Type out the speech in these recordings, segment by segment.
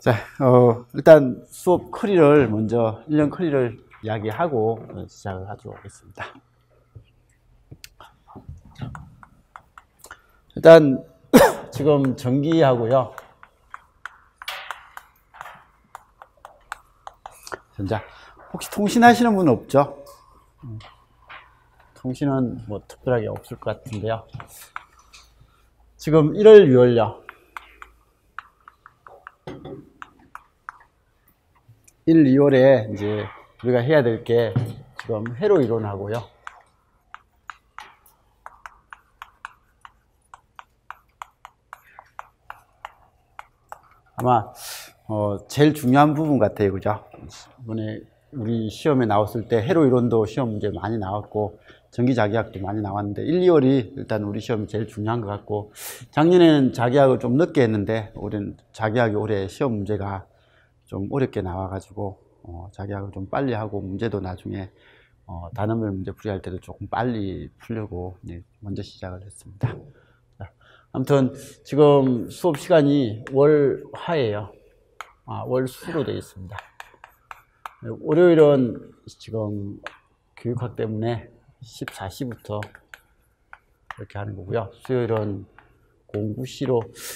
자, 일단 수업 커리를 먼저 1년 커리를 이야기하고 시작을 하도록 하겠습니다. 일단 지금 전기하고요. 자, 혹시 통신하시는 분 없죠? 통신은 뭐 특별하게 없을 것 같은데요. 지금 1월, 2월요. 1, 2월에 이제 우리가 해야 될 게 지금 회로 이론하고요. 아마 제일 중요한 부분 같아요, 그죠? 이번에 우리 시험에 나왔을 때 회로 이론도 시험 문제 많이 나왔고 전기자기학도 많이 나왔는데 1, 2월이 일단 우리 시험이 제일 중요한 것 같고, 작년에는 자기학을 좀 늦게 했는데 올해는 자기학이 올해 시험 문제가 좀 어렵게 나와가지고 자기학을 좀 빨리 하고 문제도 나중에 단원별 문제 풀이할 때도 조금 빨리 풀려고 먼저 시작을 했습니다. 아무튼 지금 수업 시간이 월화예요. 월수로 되어 있습니다. 월요일은 지금 교육학 때문에 14시부터 이렇게 하는 거고요. 수요일은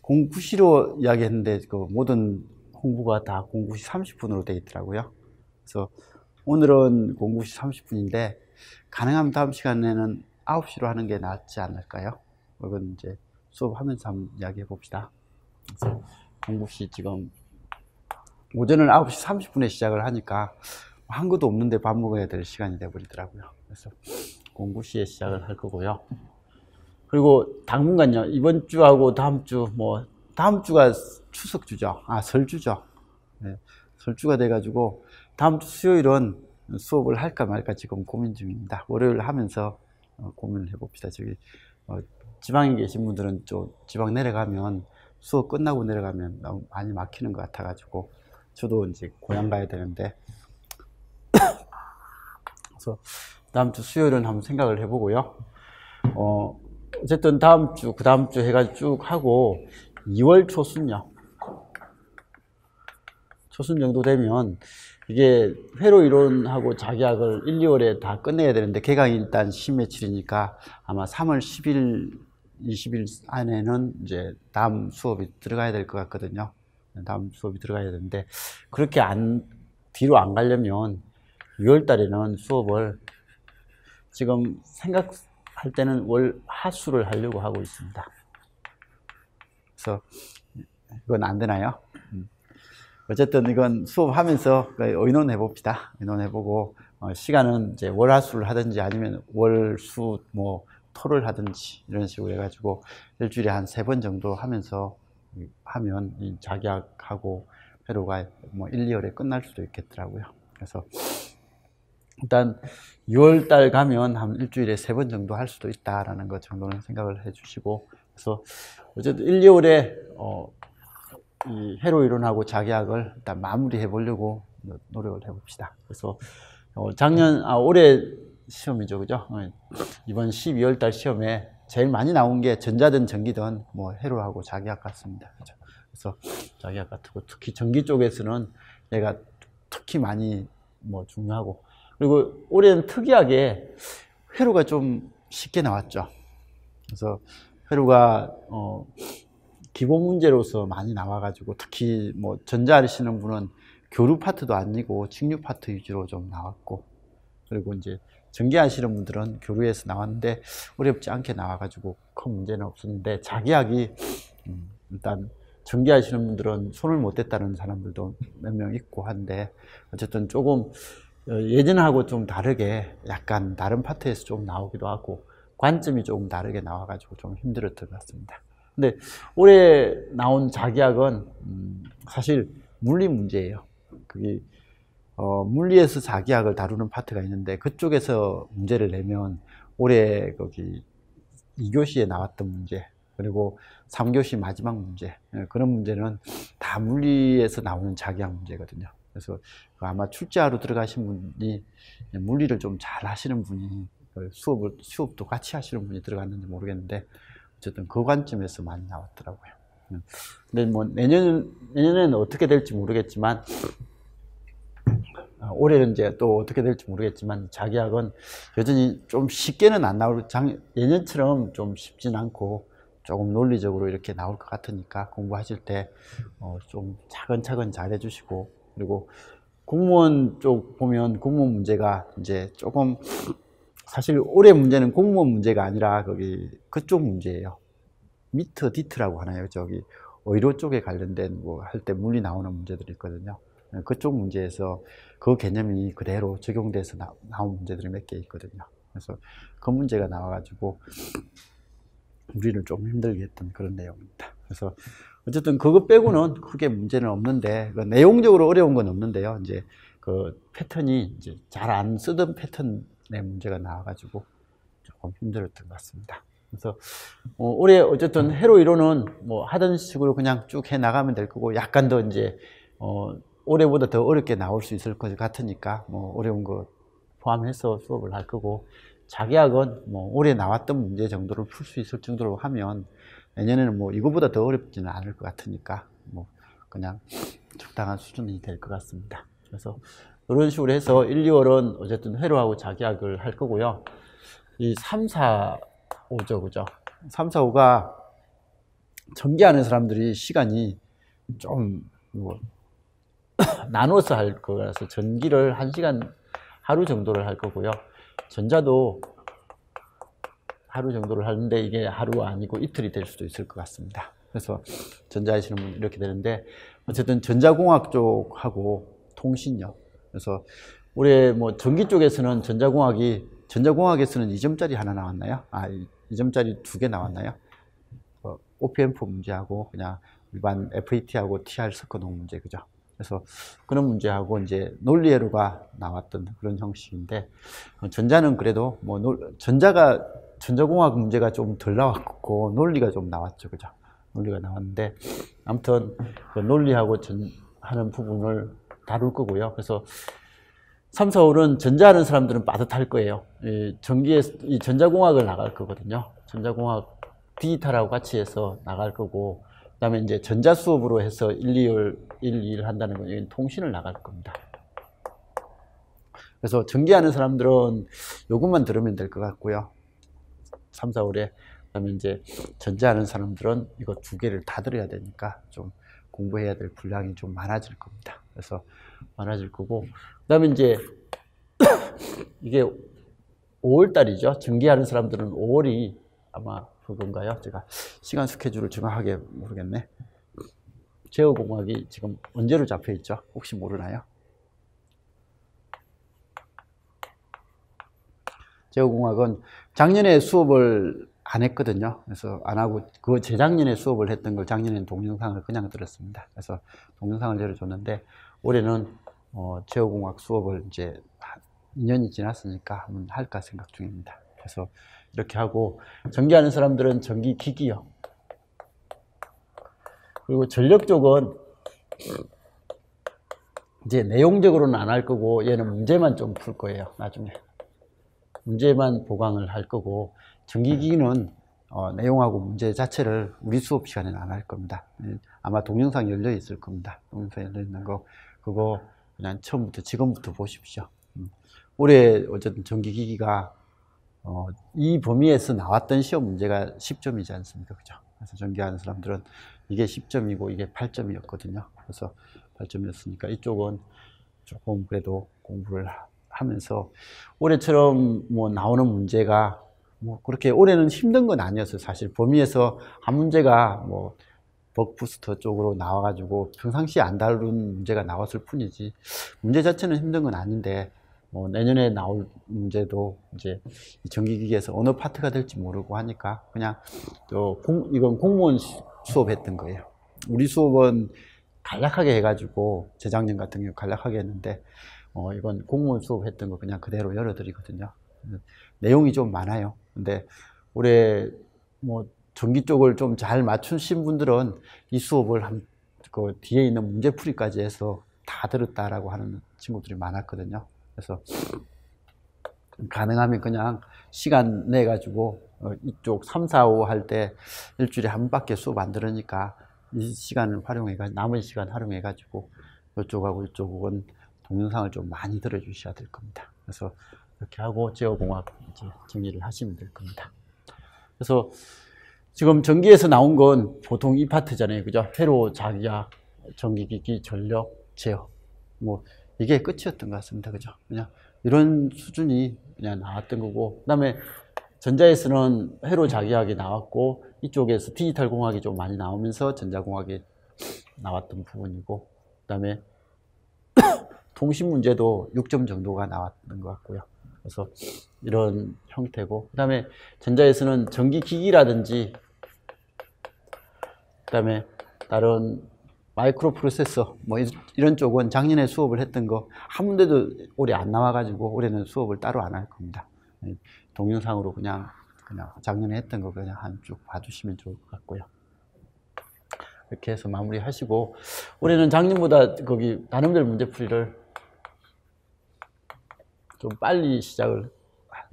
공구시로 이야기했는데 그 모든 홍보가 다 09시 30분으로 되어 있더라고요. 그래서 오늘은 09시 30분인데 가능하면 다음 시간에는 9시로 하는 게 낫지 않을까요? 이건 이제 수업하면서 한번 이야기해 봅시다. 그래서 09시 지금 오전은 9시 30분에 시작을 하니까 한 것도 없는데 밥 먹어야 될 시간이 돼 버리더라고요. 그래서 09시에 시작을 할 거고요. 그리고 당분간요, 이번 주하고 다음 주가 추석주죠. 설주죠. 네, 설주가 돼가지고 다음 주 수요일은 수업을 할까 말까 지금 고민 중입니다. 월요일 하면서 고민을 해봅시다. 저기 지방에 계신 분들은 좀 지방 내려가면 수업 끝나고 내려가면 너무 많이 막히는 것 같아가지고 저도 이제 고향 가야 되는데 그래서 다음 주 수요일은 한번 생각을 해보고요. 어쨌든 다음 주, 그 다음 주 해가지고 쭉 하고 2월 초순요. 초순 정도 되면 이게 회로 이론하고 자기학을 1, 2월에 다 끝내야 되는데 개강이 일단 10며칠이니까 아마 3월 10일, 20일 안에는 이제 다음 수업이 들어가야 될 것 같거든요. 다음 수업이 들어가야 되는데 그렇게 뒤로 안 가려면 6월 달에는 수업을 지금 생각할 때는 월 하수를 하려고 하고 있습니다. 그래서 이건 안 되나요? 어쨌든 이건 수업하면서 의논해 봅시다. 의논해보고 시간은 이제 월화수를 하든지 아니면 월수 토를 하든지 이런 식으로 해가지고 일주일에 한 3번 정도 하면서 하면 이 자기학하고 회로가 1, 2월에 끝날 수도 있겠더라고요. 그래서 일단 6월 달 가면 한 일주일에 3번 정도 할 수도 있다라는 것 정도는 생각을 해 주시고, 그래서 어쨌든 1, 2월에 이 회로 이론하고 자기학을 일단 마무리해 보려고 노력을 해 봅시다. 그래서 올해 시험이죠, 그죠? 이번 12월 달 시험에 제일 많이 나온 게 전자든 전기든 회로하고 자기학 같습니다. 그죠? 그래서 자기학 같고 특히 전기 쪽에서는 얘가 특히 많이 중요하고, 그리고 올해는 특이하게 회로가 좀 쉽게 나왔죠. 그래서 회로가 기본 문제로서 많이 나와가지고 특히 전자 하시는 분은 교류 파트도 아니고 직류 파트 위주로 좀 나왔고, 그리고 이제 전기 하시는 분들은 교류에서 나왔는데 어렵지 않게 나와가지고 큰 문제는 없었는데, 자기학이 일단 전기 하시는 분들은 손을 못 댔다는 사람들도 몇 명 있고 한데, 어쨌든 조금 예전하고 좀 다르게 약간 다른 파트에서 좀 나오기도 하고 관점이 조금 다르게 나와가지고 좀 힘들었던 것 같습니다. 근데 올해 나온 자기학은 사실 물리 문제예요. 그게 물리에서 자기학을 다루는 파트가 있는데 그쪽에서 문제를 내면 올해 거기 2교시에 나왔던 문제, 그리고 3교시 마지막 문제, 그런 문제는 다 물리에서 나오는 자기학 문제거든요. 그래서 아마 출제하러 들어가신 분이 물리를 좀 잘 하시는 분이 수업도 같이 하시는 분이 들어갔는지 모르겠는데 어쨌든 그 관점에서 많이 나왔더라고요. 근데 내년 내년에는 어떻게 될지 모르겠지만, 올해는 이제 또 어떻게 될지 모르겠지만, 자기학은 여전히 좀 쉽게는 안 나올, 예년처럼 좀 쉽진 않고, 조금 논리적으로 이렇게 나올 것 같으니까, 공부하실 때, 좀 차근차근 잘 해주시고, 그리고 공무원 쪽 보면 공무원 문제가 이제 조금, 사실 올해 문제는 공무원 문제가 아니라, 그쪽 문제예요. 미터 디트라고 하나요? 저기, 의료 쪽에 관련된 뭐 할 때 물리 나오는 문제들이 있거든요. 그쪽 문제에서 그 개념이 그대로 적용돼서 나온 문제들이 몇 개 있거든요. 그래서 그 문제가 나와가지고 우리를 좀 힘들게 했던 그런 내용입니다. 그래서 어쨌든 그거 빼고는 크게 문제는 없는데, 그 내용적으로 어려운 건 없는데요. 이제 그 패턴이 이제 잘 안 쓰던 패턴의 문제가 나와가지고 조금 힘들었던 것 같습니다. 그래서 올해 어쨌든 회로 이론은 뭐 하던 식으로 그냥 쭉 해 나가면 될 거고, 약간 더 이제 올해보다 더 어렵게 나올 수 있을 것 같으니까 뭐 어려운 거 포함해서 수업을 할 거고, 자기학은 뭐 올해 나왔던 문제 정도를 풀 수 있을 정도로 하면 내년에는 뭐 이거보다 더 어렵지는 않을 것 같으니까 뭐 그냥 적당한 수준이 될 것 같습니다. 그래서 이런 식으로 해서 1, 2월은 어쨌든 회로하고 자기학을 할 거고요. 이 3, 4, 5죠, 그죠? 3, 4, 5가 전기하는 사람들이 시간이 좀 뭐 나눠서 할 거라서 전기를 1시간 하루 정도를 할 거고요. 전자도 하루 정도를 하는데 이게 하루가 아니고 이틀이 될 수도 있을 것 같습니다. 그래서 전자 하시는 분 이렇게 되는데, 어쨌든 전자공학 쪽하고 통신력. 그래서 올해 뭐 전기 쪽에서는 전자공학에서는 2점짜리 하나 나왔나요? 2점짜리 2개 나왔나요? OPMF 문제하고 그냥 일반 FET하고 TR 섞어놓은 문제, 그죠? 그래서 그런 문제하고 이제 논리회로가 나왔던 그런 형식인데, 전자는 그래도 뭐 전자공학 문제가 좀 덜 나왔고 논리가 좀 나왔죠, 그죠? 논리가 나왔는데, 아무튼 그 논리하고 하는 부분을 다룰 거고요. 그래서 3, 4, 5는 전자하는 사람들은 빠듯할 거예요. 이 전자공학을 나갈 거거든요. 전자공학 디지털하고 같이 해서 나갈 거고, 그 다음에 이제 전자 수업으로 해서 1, 2를 한다는 건 여기 통신을 나갈 겁니다. 그래서 전기하는 사람들은 요것만 들으면 될 것 같고요. 3, 4, 5에. 그 다음에 이제 전자하는 사람들은 이거 2개를 다 들어야 되니까 좀 공부해야 될 분량이 좀 많아질 겁니다. 그래서 많아질 거고, 그 다음에 이제 이게 5월달이죠. 전기하는 사람들은 5월이 아마 그건가요? 제가 시간 스케줄을 정확하게 모르겠네. 제어공학이 지금 언제로 잡혀 있죠? 혹시 모르나요? 제어공학은 작년에 수업을 안 했거든요. 그래서 안 하고 그 재작년에 수업을 했던 걸 작년에는 동영상을 그냥 들었습니다. 그래서 동영상을 내려줬는데, 올해는 제어공학 수업을 이제 2년이 지났으니까 한번 할까 생각 중입니다. 그래서 이렇게 하고, 전기하는 사람들은 전기기기요. 그리고 전력 쪽은 이제 내용적으로는 안 할 거고, 얘는 문제만 좀 풀 거예요. 나중에 문제만 보강을 할 거고, 전기기기는 내용하고 문제 자체를 우리 수업 시간에는 안 할 겁니다. 아마 동영상 열려 있을 겁니다. 동영상 열려 있는 거, 그거 그냥 처음부터 지금부터 보십시오. 올해 어쨌든 전기기기가 이 범위에서 나왔던 시험 문제가 10점이지 않습니까? 그죠? 그래서 전기하는 사람들은 이게 10점이고 이게 8점이었거든요. 그래서 8점이었으니까 이쪽은 조금 그래도 공부를 하면서, 올해처럼 뭐 나오는 문제가 뭐 그렇게 올해는 힘든 건 아니었어요. 사실 범위에서 한 문제가 뭐 버크부스터 쪽으로 나와가지고 평상시에 안 다룬 문제가 나왔을 뿐이지, 문제 자체는 힘든 건 아닌데, 뭐 내년에 나올 문제도 이제 전기기기에서 어느 파트가 될지 모르고 하니까 그냥 이건 공무원 수업 했던 거예요. 우리 수업은 간략하게 해가지고 재작년 같은 경우 간략하게 했는데, 이건 공무원 수업 했던 거 그냥 그대로 열어드리거든요. 내용이 좀 많아요. 근데 올해 뭐 전기 쪽을 좀 잘 맞추신 분들은 이 수업을 그 뒤에 있는 문제풀이까지 해서 다 들었다라고 하는 친구들이 많았거든요. 그래서 가능하면 그냥 시간 내 가지고 이쪽 3, 4, 5 할 때 일주일에 한 번밖에 수업 안 들으니까 이 시간을 활용해가지고, 남은 시간 활용해가지고, 이쪽하고 이쪽은 동영상을 좀 많이 들어주셔야 될 겁니다. 그래서 이렇게 하고 제어공학 이제 정리를 하시면 될 겁니다. 그래서 지금 전기에서 나온 건 보통 이 파트잖아요. 그죠? 회로, 자기야, 전기기기, 전력, 제어. 뭐, 이게 끝이었던 것 같습니다. 그죠? 그냥 이런 수준이 그냥 나왔던 거고, 그 다음에 전자에서는 회로 자기학이 나왔고, 이쪽에서 디지털 공학이 좀 많이 나오면서 전자공학이 나왔던 부분이고, 그 다음에 통신 문제도 6점 정도가 나왔던 것 같고요. 그래서 이런 형태고, 그 다음에 전자에서는 전기기기라든지, 그 다음에 다른 마이크로 프로세서, 뭐 이런 쪽은 작년에 수업을 했던 거 한 문제도 올해 안 나와가지고 올해는 수업을 따로 안 할 겁니다. 동영상으로 그냥 작년에 했던 거 그냥 한 쭉 봐주시면 좋을 것 같고요. 이렇게 해서 마무리 하시고, 올해는 작년보다 거기 단원별 문제풀이를 좀 빨리 시작을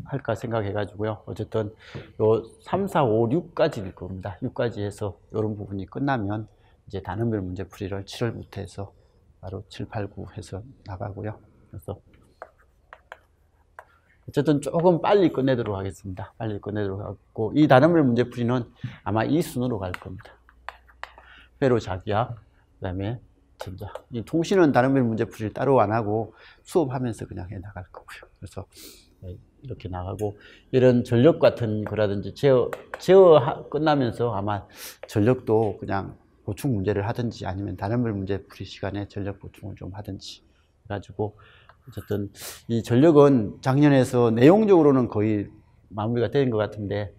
할까 생각해가지고요. 어쨌든 요 3, 4, 5, 6까지일 겁니다. 6까지 해서 이런 부분이 끝나면 이제 단원별 문제풀이를 7월부터 해서 바로 7, 8, 9 해서 나가고요. 그래서 어쨌든 조금 빨리 끝내도록 하겠습니다. 빨리 끝내도록 하고, 이 단원별 문제풀이는 아마 이 순으로 갈 겁니다. 회로 자기야, 그 다음에 전자. 이 통신은 단원별 문제풀이를 따로 안 하고 수업하면서 그냥 해 나갈 거고요. 그래서 이렇게 나가고, 이런 전력 같은 거라든지 제어 끝나면서 아마 전력도 그냥 보충 문제를 하든지 아니면 단원별 문제풀이 시간에 전력 보충을 좀 하든지 해가지고, 어쨌든 이 전력은 작년에서 내용적으로는 거의 마무리가 된 것 같은데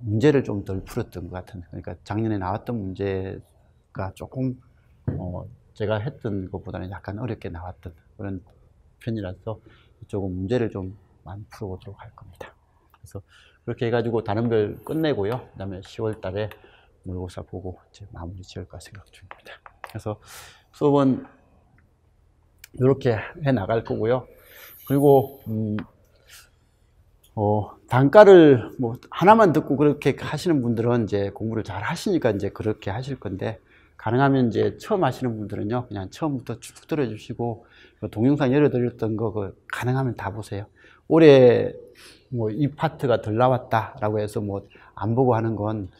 문제를 좀 덜 풀었던 것 같은, 그러니까 작년에 나왔던 문제가 조금 제가 했던 것보다는 약간 어렵게 나왔던 그런 편이라서 이쪽은 문제를 좀 많이 풀어보도록 할 겁니다. 그래서 그렇게 해가지고 단원별 끝내고요. 그 다음에 10월 달에 모의고사 보고 이제 마무리 지을까 생각 중입니다. 그래서 수업은 이렇게 해 나갈 거고요. 그리고 단가를 뭐 하나만 듣고 그렇게 하시는 분들은 이제 공부를 잘 하시니까 이제 그렇게 하실 건데, 가능하면 이제 처음 하시는 분들은요, 그냥 처음부터 쭉 들어주시고, 동영상 열어드렸던 거 가능하면 다 보세요. 올해 뭐 이 파트가 덜 나왔다라고 해서 뭐 안 보고 하는 건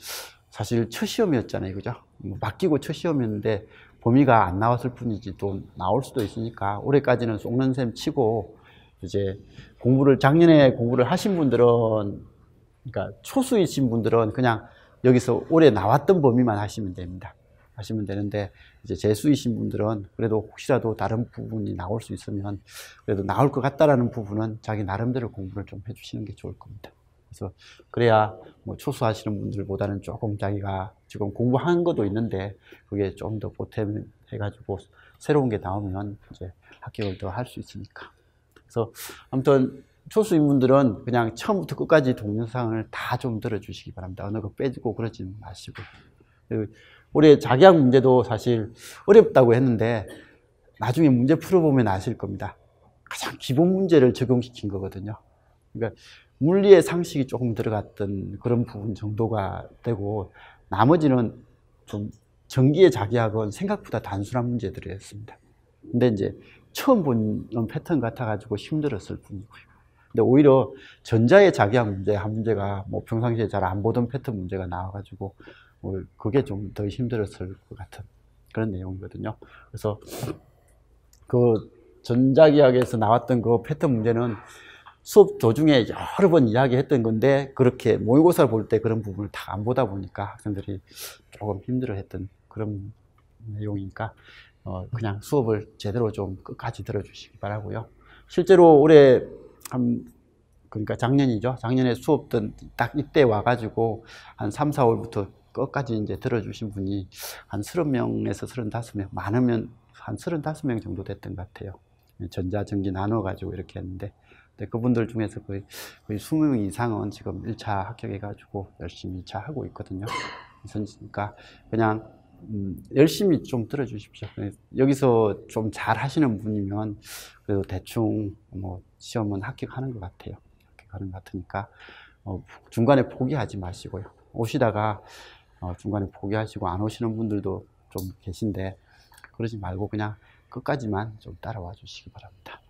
사실 첫 시험이었잖아요. 그죠? 뭐 맡기고 첫 시험이었는데 범위가 안 나왔을 뿐이지 또 나올 수도 있으니까 올해까지는 쏙는 셈 치고, 이제 작년에 공부를 하신 분들은, 그러니까 초수이신 분들은 그냥 여기서 올해 나왔던 범위만 하시면 됩니다. 하시면 되는데, 이제 재수이신 분들은 그래도 혹시라도 다른 부분이 나올 수 있으면, 그래도 나올 것 같다라는 부분은 자기 나름대로 공부를 좀 해주시는 게 좋을 겁니다. 그래서 그래야 뭐 초수하시는 분들보다는 조금 자기가 지금 공부한 것도 있는데 그게 좀 더 보탬해가지고 새로운 게 나오면 이제 합격을 더 할 수 있으니까. 그래서 아무튼 초수인 분들은 그냥 처음부터 끝까지 동영상을 다 좀 들어주시기 바랍니다. 어느 거 빼주고 그러지 마시고. 올해 자기학 문제도 사실 어렵다고 했는데 나중에 문제 풀어보면 아실 겁니다. 가장 기본 문제를 적용시킨 거거든요. 그러니까 물리의 상식이 조금 들어갔던 그런 부분 정도가 되고, 나머지는 좀 전기의 자기학은 생각보다 단순한 문제들이었습니다. 근데 이제 처음 보는 패턴 같아가지고 힘들었을 뿐이고요. 근데 오히려 전자의 자기학 문제 한 문제가 뭐 평상시에 잘 안 보던 패턴 문제가 나와가지고 그게 좀 더 힘들었을 것 같은 그런 내용이거든요. 그래서 그 전자기학에서 나왔던 그 패턴 문제는 수업 도중에 여러 번 이야기했던 건데, 그렇게 모의고사를 볼 때 그런 부분을 다 안 보다 보니까 학생들이 조금 힘들어했던 그런 내용이니까 그냥 수업을 제대로 좀 끝까지 들어주시기 바라고요. 실제로 올해 그러니까 작년이죠. 작년에 수업던 딱 이때 와가지고 한 3, 4월부터 끝까지 이제 들어주신 분이 한 30명에서 35명, 많으면 한 35명 정도 됐던 것 같아요. 전자, 전기 나눠가지고 이렇게 했는데, 그분들 중에서 거의 20명 이상은 지금 1차 합격해가지고 열심히 2차 하고 있거든요. 그러니까 그냥 열심히 좀 들어주십시오. 여기서 좀 잘 하시는 분이면 그래도 대충 뭐 시험은 합격하는 것 같아요. 합격하는 것 같으니까 중간에 포기하지 마시고요. 오시다가 중간에 포기하시고 안 오시는 분들도 좀 계신데, 그러지 말고 그냥 끝까지만 좀 따라와 주시기 바랍니다.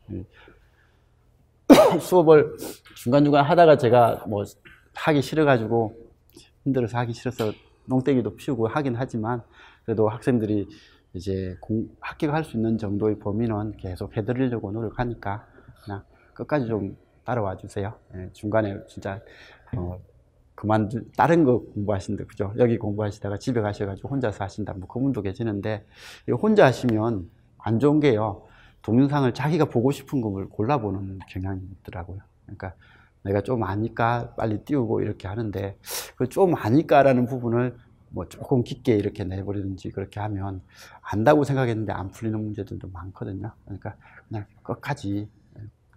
수업을 중간중간 하다가 제가 뭐 하기 싫어가지고, 힘들어서 하기 싫어서 농땡이도 피우고 하긴 하지만, 그래도 학생들이 이제 합격할 수 있는 정도의 범위는 계속 해드리려고 노력하니까 그냥 끝까지 좀 따라와 주세요. 중간에 진짜 다른 거 공부하신다, 그죠? 여기 공부하시다가 집에 가셔가지고 혼자서 하신다, 뭐 그분도 계시는데, 혼자 하시면 안 좋은 게요, 동영상을 자기가 보고 싶은 걸 골라보는 경향이 있더라고요. 그러니까 내가 좀 아니까 빨리 띄우고 이렇게 하는데, 그 좀 아니까라는 부분을 뭐 조금 깊게 이렇게 내버리든지 그렇게 하면 안다고 생각했는데 안 풀리는 문제들도 많거든요. 그러니까 그냥 끝까지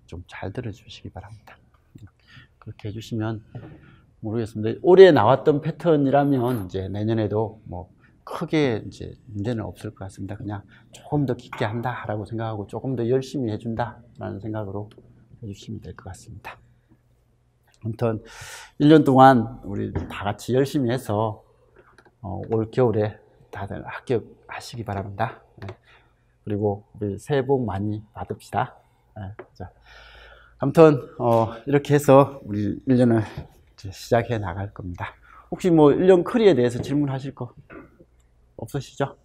좀 잘 들어주시기 바랍니다. 그렇게 해주시면, 모르겠습니다. 올해 나왔던 패턴이라면 이제 내년에도 뭐 크게 이제 문제는 없을 것 같습니다. 그냥 조금 더 깊게 한다라고 생각하고 조금 더 열심히 해준다라는 생각으로 해주시면 될 것 같습니다. 아무튼 1년 동안 우리 다 같이 열심히 해서 올 겨울에 다들 합격하시기 바랍니다. 그리고 우리 새해 복 많이 받읍시다. 자, 아무튼 이렇게 해서 우리 1년을 시작해 나갈 겁니다. 혹시 뭐 1년 커리에 대해서 질문하실 거 없으시죠?